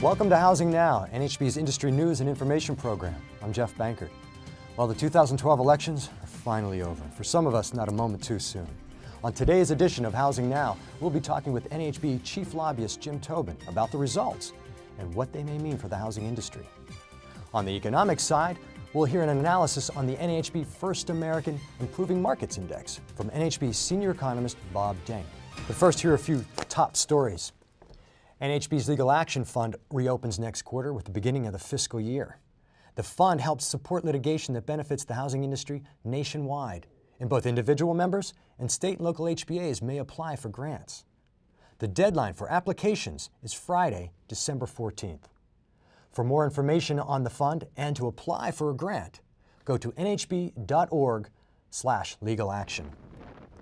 Welcome to Housing Now, NAHB's industry news and information program. I'm Jeff Bankert. Well, the 2012 elections are finally over. For some of us, not a moment too soon. On today's edition of Housing Now, we'll be talking with NAHB Chief Lobbyist Jim Tobin about the results and what they may mean for the housing industry. On the economic side, we'll hear an analysis on the NAHB First American Improving Markets Index from NAHB senior economist Bob Denk. But first, here are a few top stories. NAHB's Legal Action Fund reopens next quarter with the beginning of the fiscal year. The fund helps support litigation that benefits the housing industry nationwide, and both individual members and state and local HBAs may apply for grants. The deadline for applications is Friday, December 14th. For more information on the fund and to apply for a grant, go to nhb.org/legalaction.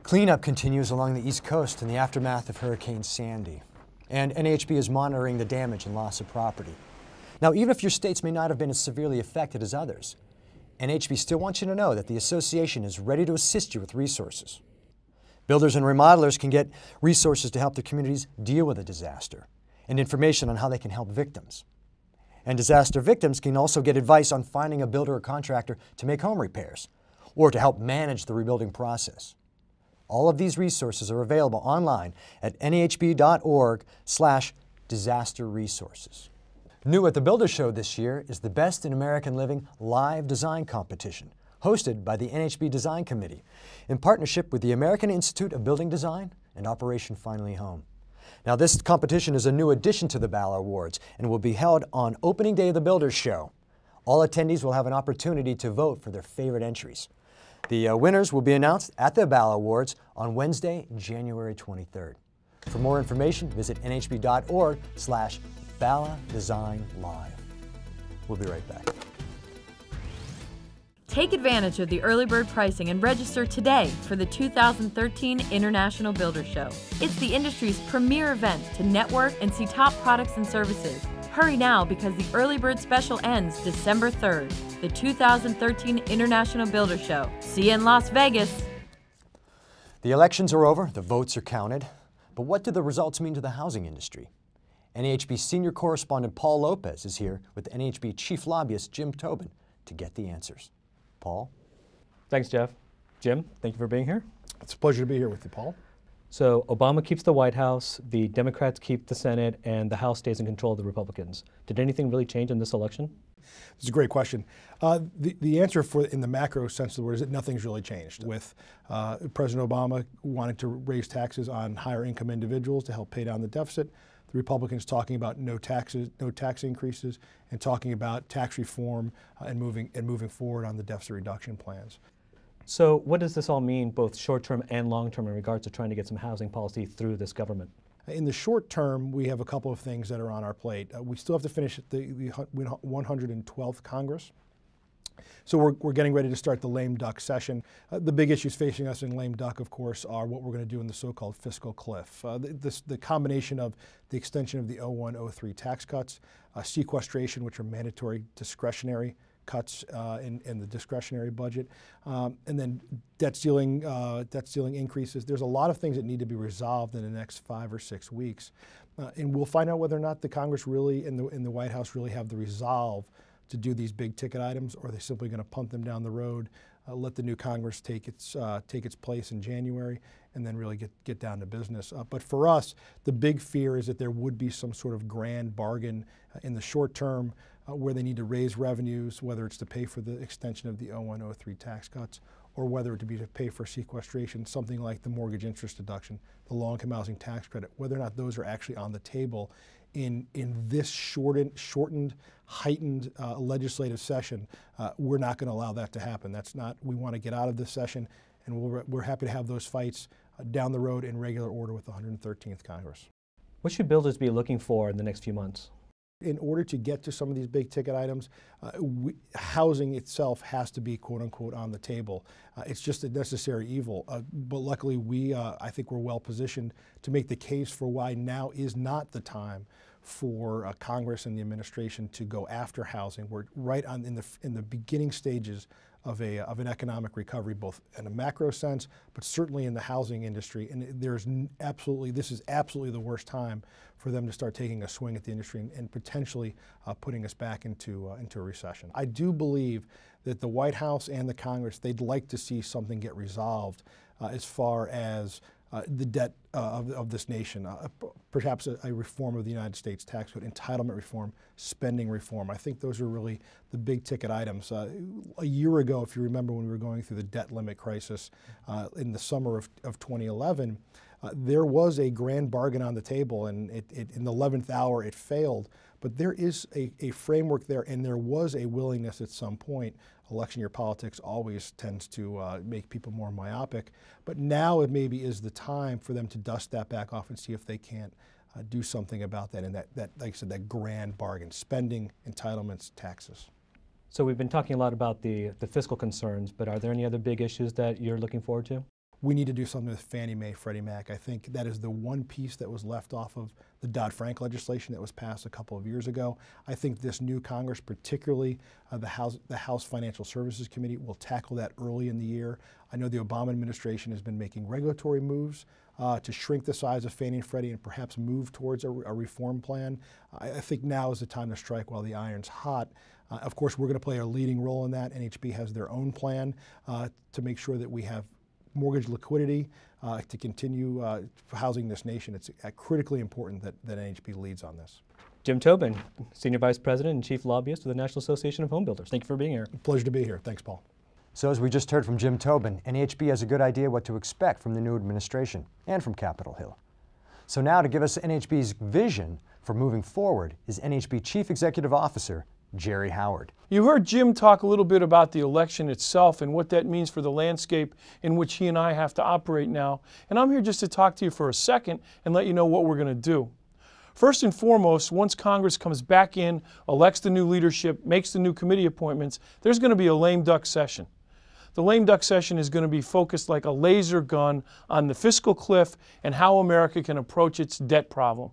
Cleanup continues along the East Coast in the aftermath of Hurricane Sandy, and NAHB is monitoring the damage and loss of property. Now, even if your states may not have been as severely affected as others, NAHB still wants you to know that the association is ready to assist you with resources. Builders and remodelers can get resources to help their communities deal with a disaster and information on how they can help victims. And disaster victims can also get advice on finding a builder or contractor to make home repairs or to help manage the rebuilding process. All of these resources are available online at nhb.org/disaster resources. New at the Builder Show this year is the Best in American Living live design competition, hosted by the NAHB Design Committee in partnership with the American Institute of Building Design and Operation Finally Home. Now, this competition is a new addition to the BALA Awards and will be held on opening day of the Builder Show. All attendees will have an opportunity to vote for their favorite entries. The winners will be announced at the BALA Awards on Wednesday, January 23rd. For more information, visit nhb.org/BALA Design Live. We'll be right back. Take advantage of the early bird pricing and register today for the 2013 International Builder Show. It's the industry's premier event to network and see top products and services. Hurry now because the early bird special ends December 3rd. The 2013 International Builder Show. See you in Las Vegas. The elections are over, the votes are counted, but what do the results mean to the housing industry? NAHB senior correspondent Paul Lopez is here with NAHB chief lobbyist Jim Tobin to get the answers. Paul? Thanks, Jeff. Jim, thank you for being here. It's a pleasure to be here with you, Paul. So Obama keeps the White House, the Democrats keep the Senate, and the House stays in control of the Republicans. Did anything really change in this election? It's a great question. The answer in the macro sense of the word is that nothing's really changed. With President Obama wanting to raise taxes on higher income individuals to help pay down the deficit, the Republicans talking about no tax increases, and talking about tax reform and moving forward on the deficit reduction plans. So what does this all mean, both short-term and long-term, in regards to trying to get some housing policy through this government? In the short term, we have a couple of things that are on our plate. We still have to finish the 112th Congress. So we're getting ready to start the lame duck session. The big issues facing us in lame duck, of course, are what we're going to do in the so-called fiscal cliff. The combination of the extension of the 01-03 tax cuts, sequestration, which are mandatory discretionary cuts in the discretionary budget, and then debt ceiling increases. There's a lot of things that need to be resolved in the next 5 or 6 weeks, and we'll find out whether or not the Congress really and the White House really have the resolve to do these big ticket items, or are they simply going to punt them down the road, let the new Congress take its place in January, and then really get down to business. But for us, the big fear is that there would be some sort of grand bargain in the short term where they need to raise revenues, whether it's to pay for the extension of the 01-03 tax cuts, or whether it to be to pay for sequestration, something like the mortgage interest deduction, the low-income housing tax credit, whether or not those are actually on the table in this shortened, heightened legislative session. We're not going to allow that to happen. That's not, we want to get out of this session, and we're happy to have those fights down the road in regular order with the 113th Congress. What should builders be looking for in the next few months? In order to get to some of these big ticket items, housing itself has to be quote unquote on the table. It's just a necessary evil. But luckily I think we're well positioned to make the case for why now is not the time for Congress and the administration to go after housing. We're right in the beginning stages of an economic recovery, both in a macro sense, but certainly in the housing industry. And this is absolutely the worst time for them to start taking a swing at the industry and potentially putting us back into a recession. I do believe that the White House and the Congress, they'd like to see something get resolved as far as the debt of this nation, perhaps a reform of the United States tax code, entitlement reform, spending reform. I think those are really the big ticket items. A year ago, if you remember when we were going through the debt limit crisis in the summer of 2011, there was a grand bargain on the table, and in the 11th hour it failed. But there is a framework there, and there was a willingness at some point. Election year politics always tends to make people more myopic. But now it maybe is the time for them to dust that back off and see if they can't do something about that. And that, like I said, that grand bargain, spending, entitlements, taxes. So we've been talking a lot about the fiscal concerns, but are there any other big issues that you're looking forward to? We need to do something with Fannie Mae, Freddie Mac. I think that is the one piece that was left off of the Dodd-Frank legislation that was passed a couple of years ago. I think this new Congress, particularly the House Financial Services Committee, will tackle that early in the year. I know the Obama administration has been making regulatory moves to shrink the size of Fannie and Freddie and perhaps move towards a reform plan. I think now is the time to strike while the iron's hot. Of course, we're going to play a leading role in that. NAHB has their own plan to make sure that we have mortgage liquidity to continue housing this nation. It's critically important that NAHB leads on this. Jim Tobin, Senior Vice President and Chief Lobbyist of the National Association of Home Builders. Thank you for being here. Pleasure to be here. Thanks, Paul. So as we just heard from Jim Tobin, NAHB has a good idea what to expect from the new administration and from Capitol Hill. So now to give us NAHB's vision for moving forward is NAHB Chief Executive Officer Jerry Howard. You heard Jim talk a little bit about the election itself and what that means for the landscape in which he and I have to operate now. And I'm here just to talk to you for a second and let you know what we're going to do. First and foremost, once Congress comes back in, elects the new leadership, makes the new committee appointments, there's going to be a lame duck session. The lame duck session is going to be focused like a laser gun on the fiscal cliff and how America can approach its debt problem.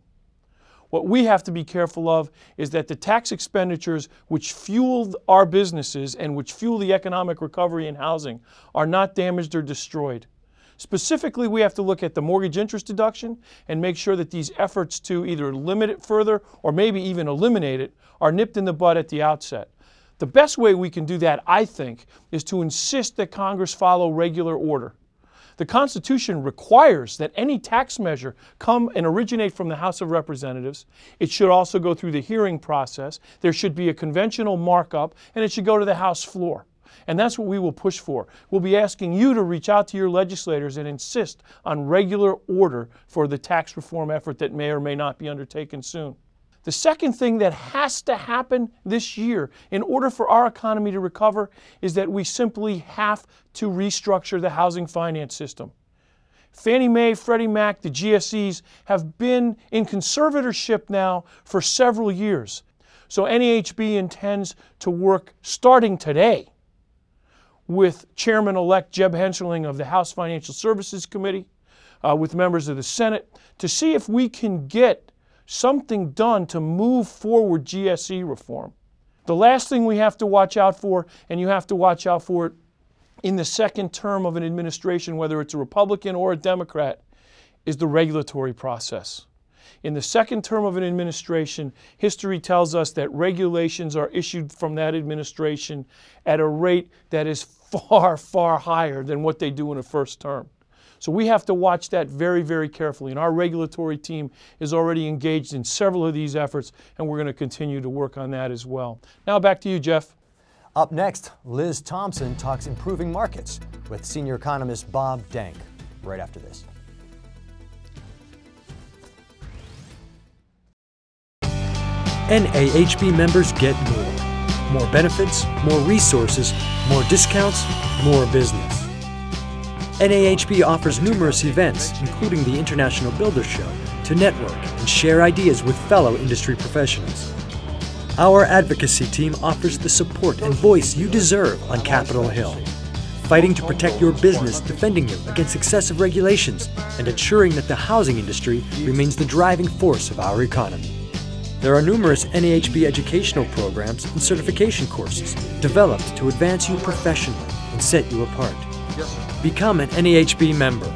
What we have to be careful of is that the tax expenditures which fuel our businesses and which fuel the economic recovery in housing are not damaged or destroyed. Specifically, we have to look at the mortgage interest deduction and make sure that these efforts to either limit it further or maybe even eliminate it are nipped in the bud at the outset. The best way we can do that, I think, is to insist that Congress follow regular order. The Constitution requires that any tax measure come and originate from the House of Representatives. It should also go through the hearing process. There should be a conventional markup, and it should go to the House floor. And that's what we will push for. We'll be asking you to reach out to your legislators and insist on regular order for the tax reform effort that may or may not be undertaken soon. The second thing that has to happen this year in order for our economy to recover is that we simply have to restructure the housing finance system. Fannie Mae, Freddie Mac, the GSEs have been in conservatorship now for several years. So NAHB intends to work starting today with Chairman-elect Jeb Hensarling of the House Financial Services Committee, with members of the Senate, to see if we can get something done to move forward GSE reform. The last thing we have to watch out for, and you have to watch out for it in the second term of an administration, whether it's a Republican or a Democrat, is the regulatory process. In the second term of an administration, history tells us that regulations are issued from that administration at a rate that is far, far higher than what they do in a first term. So we have to watch that very, very carefully. And our regulatory team is already engaged in several of these efforts, and we're going to continue to work on that as well. Now back to you, Jeff. Up next, Liz Thompson talks improving markets with senior economist Bob Denk, right after this. NAHB members get more benefits, more resources, more discounts, more business. NAHB offers numerous events, including the International Builders Show, to network and share ideas with fellow industry professionals. Our advocacy team offers the support and voice you deserve on Capitol Hill, fighting to protect your business, defending you against excessive regulations, and ensuring that the housing industry remains the driving force of our economy. There are numerous NAHB educational programs and certification courses developed to advance you professionally and set you apart. Become an NAHB member.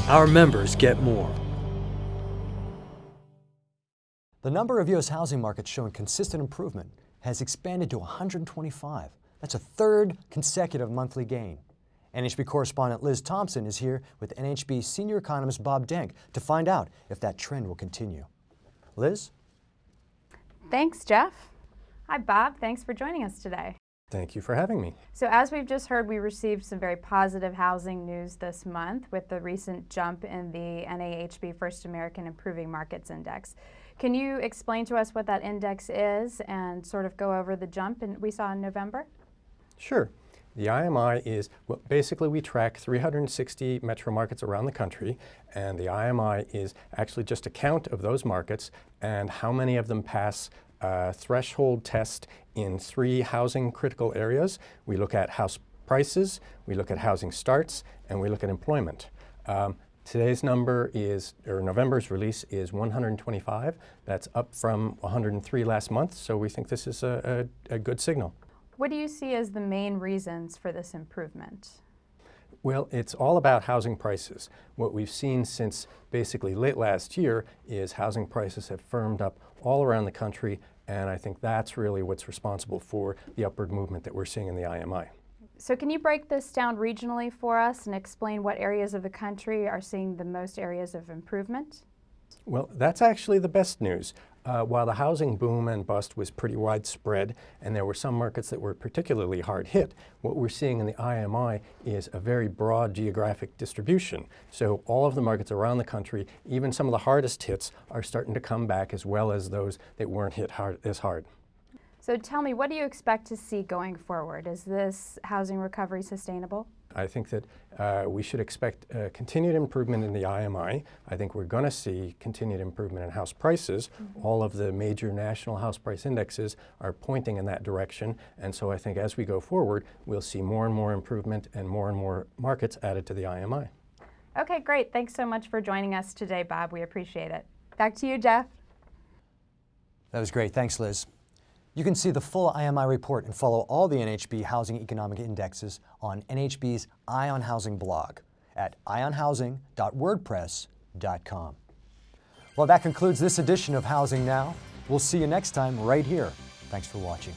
Our members get more. The number of U.S. housing markets showing consistent improvement has expanded to 125. That's a third consecutive monthly gain. NAHB correspondent Liz Thompson is here with NAHB senior economist Bob Denk to find out if that trend will continue. Liz? Thanks, Jeff. Hi, Bob. Thanks for joining us today. Thank you for having me. So as we've just heard, we received some very positive housing news this month with the recent jump in the NAHB First American Improving Markets Index. Can you explain to us what that index is and sort of go over the jump we saw in November? Sure. The IMI is, well, basically we track 360 metro markets around the country, and the IMI is actually just a count of those markets and how many of them pass a threshold test in 3 housing critical areas. We look at house prices, we look at housing starts, and we look at employment. Today's number is, or November's release is 125. That's up from 103 last month, so we think this is a good signal. What do you see as the main reasons for this improvement? Well, it's all about housing prices. What we've seen since basically late last year is housing prices have firmed up all around the country, and I think that's really what's responsible for the upward movement that we're seeing in the IMI. So can you break this down regionally for us and explain what areas of the country are seeing the most areas of improvement? Well, that's actually the best news. While the housing boom and bust was pretty widespread, and there were some markets that were particularly hard hit, what we're seeing in the IMI is a very broad geographic distribution. So all of the markets around the country, even some of the hardest hits, are starting to come back, as well as those that weren't hit as hard. So tell me, what do you expect to see going forward? Is this housing recovery sustainable? I think that we should expect continued improvement in the IMI. I think we're going to see continued improvement in house prices. All of the major national house price indexes are pointing in that direction, and so I think as we go forward, we'll see more and more improvement and more markets added to the IMI. Okay, great. Thanks so much for joining us today, Bob. We appreciate it. Back to you, Jeff. That was great. Thanks, Liz. You can see the full IMI report and follow all the NAHB housing economic indexes on NAHB's Eye on Housing blog at eyeonhousing.wordpress.com. Well, that concludes this edition of Housing Now. We'll see you next time right here. Thanks for watching.